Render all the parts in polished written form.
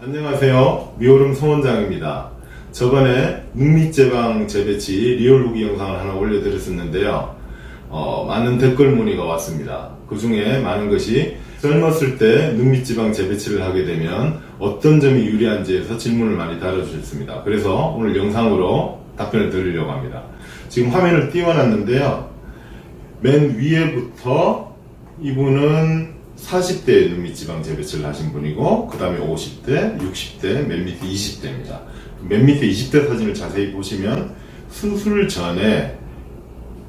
안녕하세요. 미오름 송원장입니다. 저번에 눈밑제방 재배치 리얼 후기 영상을 하나 올려드렸었는데요. 많은 댓글 문의가 왔습니다. 그 중에 많은 것이 젊었을 때 눈밑지방 재배치를 하게 되면 어떤 점이 유리한지에서 질문을 많이 달아주셨습니다. 그래서 오늘 영상으로 답변을 드리려고 합니다. 지금 화면을 띄워놨는데요. 맨 위에부터 이분은 40대 눈밑지방 재배치를 하신 분이고, 그 다음에 50대, 60대, 맨 밑에 20대입니다. 맨 밑에 20대 사진을 자세히 보시면 수술 전에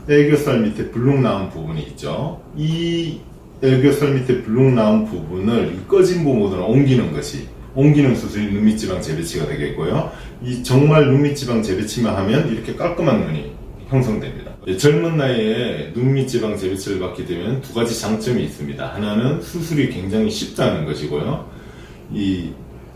애교살 밑에 블룩 나온 부분이 있죠. 이 애교살 밑에 블룩 나온 부분을 꺼진 부분으로 옮기는 수술이 눈밑지방 재배치가 되겠고요. 이 정말 눈밑지방 재배치만 하면 이렇게 깔끔한 눈이 형성됩니다. 젊은 나이에 눈밑지방 재배치를 받게 되면 두 가지 장점이 있습니다. 하나는 수술이 굉장히 쉽다는 것이고요. 이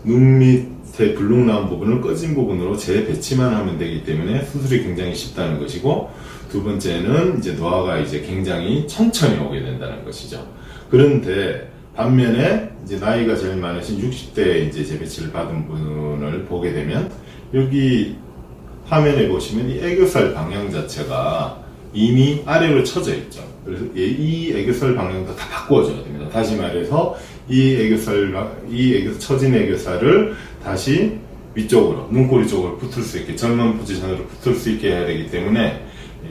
눈밑에 블룩 나온 부분을 꺼진 부분으로 재배치만 하면 되기 때문에 수술이 굉장히 쉽다는 것이고, 두 번째는 이제 노화가 이제 굉장히 천천히 오게 된다는 것이죠. 그런데 반면에 이제 나이가 제일 많으신 60대에 이제 재배치를 받은 분을 보게 되면 여기 화면에 보시면 이 애교살 방향 자체가 이미 아래로 쳐져 있죠. 그래서 이 애교살 방향도 다 바꿔줘야 됩니다. 다시 말해서 이 처진 애교살을 다시 위쪽으로, 눈꼬리 쪽으로 붙을 수 있게, 젊은 포지션으로 붙을 수 있게 해야 되기 때문에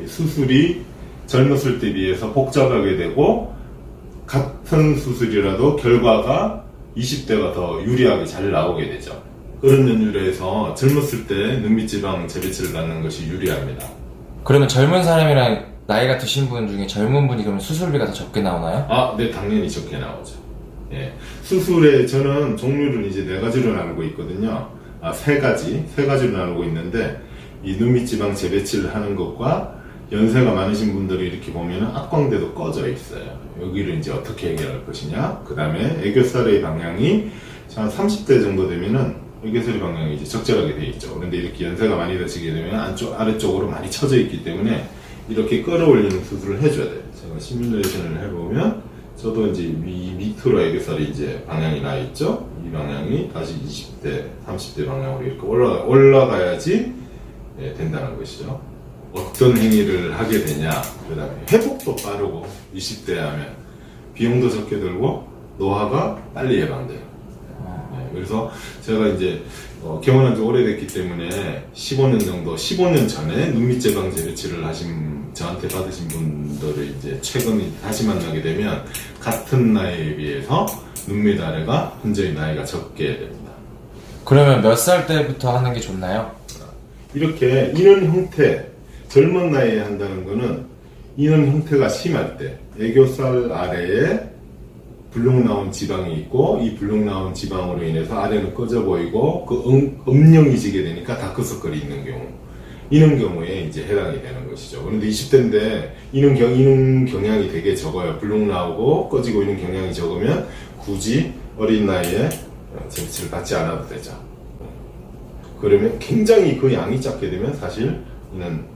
수술이 젊었을 때 비해서 복잡하게 되고, 같은 수술이라도 결과가 20대가 더 유리하게 잘 나오게 되죠. 그런 연유로 해서 젊었을 때 눈밑지방 재배치를 받는 것이 유리합니다. 그러면 젊은 사람이랑 나이가 드신 분 중에 젊은 분이 그러면 수술비가 더 적게 나오나요? 네, 당연히 적게 나오죠. 예. 수술의 저는 종류를 이제 4가지로 나누고 있거든요. 3가지로 나누고 있는데, 이 눈밑지방 재배치를 하는 것과 연세가 많으신 분들이 이렇게 보면은 악광대도 꺼져 있어요. 여기를 이제 어떻게 해결할 것이냐. 그 다음에 애교살의 방향이 한 30대 정도 되면은 애교살의 방향이 이제 적절하게 되어 있죠. 그런데 이렇게 연세가 많이 드시게 되면 아래쪽으로 많이 쳐져 있기 때문에 이렇게 끌어올리는 수술을 해줘야 돼요. 제가 시뮬레이션을 해보면, 저도 이제 밑으로 애교살이 이제 방향이 나 있죠. 이 방향이 다시 20대, 30대 방향으로 이렇게 올라가야지 된다는 것이죠. 어떤 행위를 하게 되냐, 그 다음에 회복도 빠르고, 20대 하면 비용도 적게 들고 노화가 빨리 예방돼요. 그래서 제가 이제 개원한 지 오래됐기 때문에 15년 전에 눈밑제방 재배치를 저한테 받으신 분들을 이제 최근에 다시 만나게 되면 같은 나이에 비해서 눈밑 아래가 현저히 나이가 적게 됩니다. 그러면 몇 살 때부터 하는 게 좋나요? 이렇게 이런 형태, 젊은 나이에 한다는 거는 이런 형태가 심할 때, 애교살 아래에 블룩 나온 지방이 있고, 이 블룩 나온 지방으로 인해서 아래는 꺼져 보이고 그 음영이 지게 되니까 다크서클이 있는 경우, 이런 경우에 이제 해당이 되는 것이죠. 그런데 20대인데 이런 경향이 되게 적어요. 블룩 나오고 꺼지고 있는 경향이 적으면 굳이 어린 나이에 재배치를 받지 않아도 되죠. 그러면 굉장히 그 양이 작게 되면 사실 이는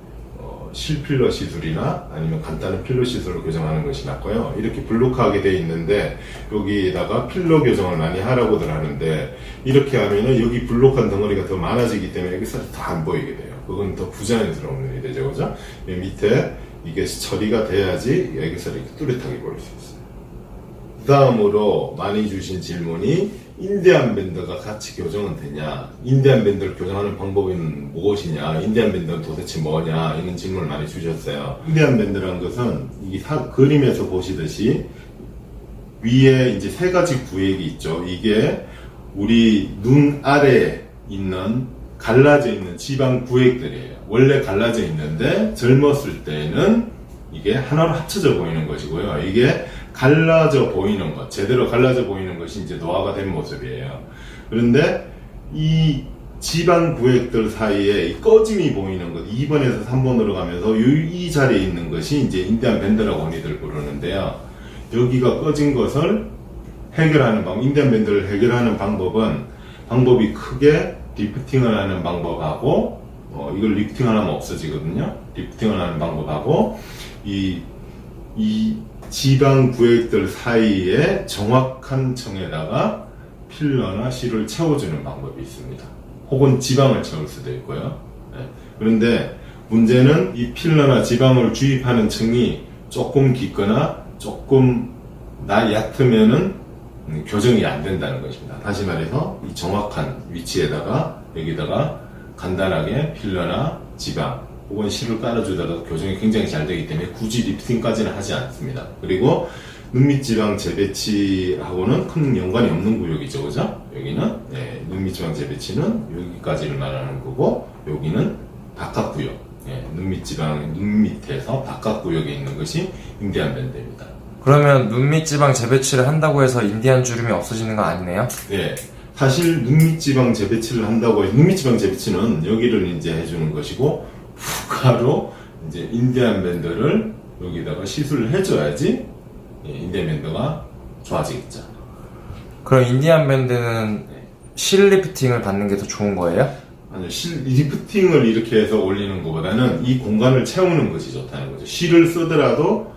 실필러 시술이나 아니면 간단한 필러 시술을 교정하는 것이 낫고요. 이렇게 블록하게 돼 있는데 여기에다가 필러 교정을 많이 하라고들 하는데, 이렇게 하면은 여기 블록한 덩어리가 더 많아지기 때문에 여기서 다 안 보이게 돼요. 그건 더 부자연스러운 눈이 되죠, 그죠? 밑에 이게 처리가 돼야지 애교살이 이렇게 뚜렷하게 보일 수 있어요. 그 다음으로 많이 주신 질문이, 인디안 밴드가 같이 교정은 되냐, 인디안 밴드를 교정하는 방법은 무엇이냐, 인디안 밴드는 도대체 뭐냐, 이런 질문을 많이 주셨어요. 인디안 밴드란 것은 이 그림에서 보시듯이 위에 이제 3가지 구획이 있죠. 이게 우리 눈 아래에 있는 갈라져 있는 지방 구획들이에요. 원래 갈라져 있는데 젊었을 때는 이게 하나로 합쳐져 보이는 것이고요. 이게 갈라져 보이는 것, 제대로 갈라져 보이는 것이 이제 노화가 된 모습이에요. 그런데 이 지방 구획들 사이에 이 꺼짐이 보이는 것, 2번에서 3번으로 가면서 이 자리에 있는 것이 이제 인디안 밴드라고 흔히들 부르는데요. 여기가 꺼진 것을 해결하는 인디안 밴드를 해결하는 방법이 크게 리프팅을 하는 방법하고, 이걸 리프팅을 하면 없어지거든요. 리프팅을 하는 방법하고, 이 지방 구획들 사이에 정확한 층에다가 필러나 실을 채워주는 방법이 있습니다. 혹은 지방을 채울 수도 있고요. 예. 그런데 문제는 이 필러나 지방을 주입하는 층이 조금 깊거나 조금 얕으면은 교정이 안 된다는 것입니다. 다시 말해서 이 정확한 위치에다가 여기다가 간단하게 필러나 지방 혹은 실을 깔아주더라도 교정이 굉장히 잘 되기 때문에 굳이 리프팅까지는 하지 않습니다. 그리고 눈밑지방 재배치하고는 큰 연관이 없는 구역이죠, 그죠? 여기는 눈밑지방 재배치는 여기까지를 말하는 거고 여기는 바깥 구역, 눈밑지방 눈 밑에서 바깥 구역에 있는 것이 인디안 밴드입니다. 그러면 눈밑지방 재배치를 한다고 해서 인디안 주름이 없어지는 건 아니네요? 네, 사실 눈밑지방 재배치를 한다고 해서 눈밑지방 재배치는 여기를 이제 해주는 것이고 후가로 이제 인디안 밴드를 여기다가 시술을 해줘야지 인디안 밴드가 좋아지겠죠. 그럼 인디안 밴드는 실 리프팅을 받는 게 더 좋은 거예요? 아니요, 리프팅을 이렇게 해서 올리는 것보다는 이 공간을 채우는 것이 좋다는 거죠. 실을 쓰더라도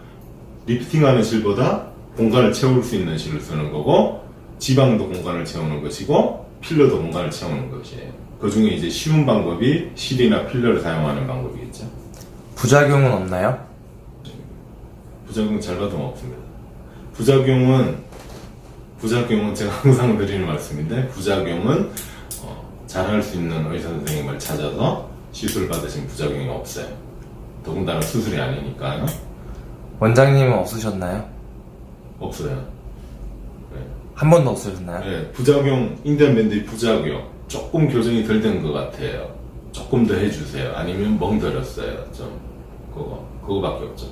리프팅하는 실보다 공간을 채울 수 있는 실을 쓰는 거고 지방도 공간을 채우는 것이고 필러도 공간을 채우는 것이에요. 그 중에 이제 쉬운 방법이 실이나 필러를 사용하는 방법이겠죠. 부작용은 없나요? 부작용 잘 받으면 없습니다. 부작용은 제가 항상 드리는 말씀인데 부작용은 잘할 수 있는 의사 선생님을 찾아서 시술 받으신 부작용이 없어요. 더군다나 수술이 아니니까요. 원장님은 없으셨나요? 없어요. 네. 한 번도 없으셨나요? 네, 부작용, 인디안 밴드의 부작용 조금 교정이 덜 된 것 같아요. 조금 더 해주세요. 아니면 멍들었어요. 좀 그거밖에 없죠.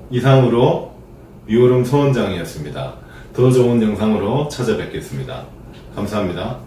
이상으로 미오름 소원장이었습니다. 더 좋은 영상으로 찾아뵙겠습니다. 감사합니다.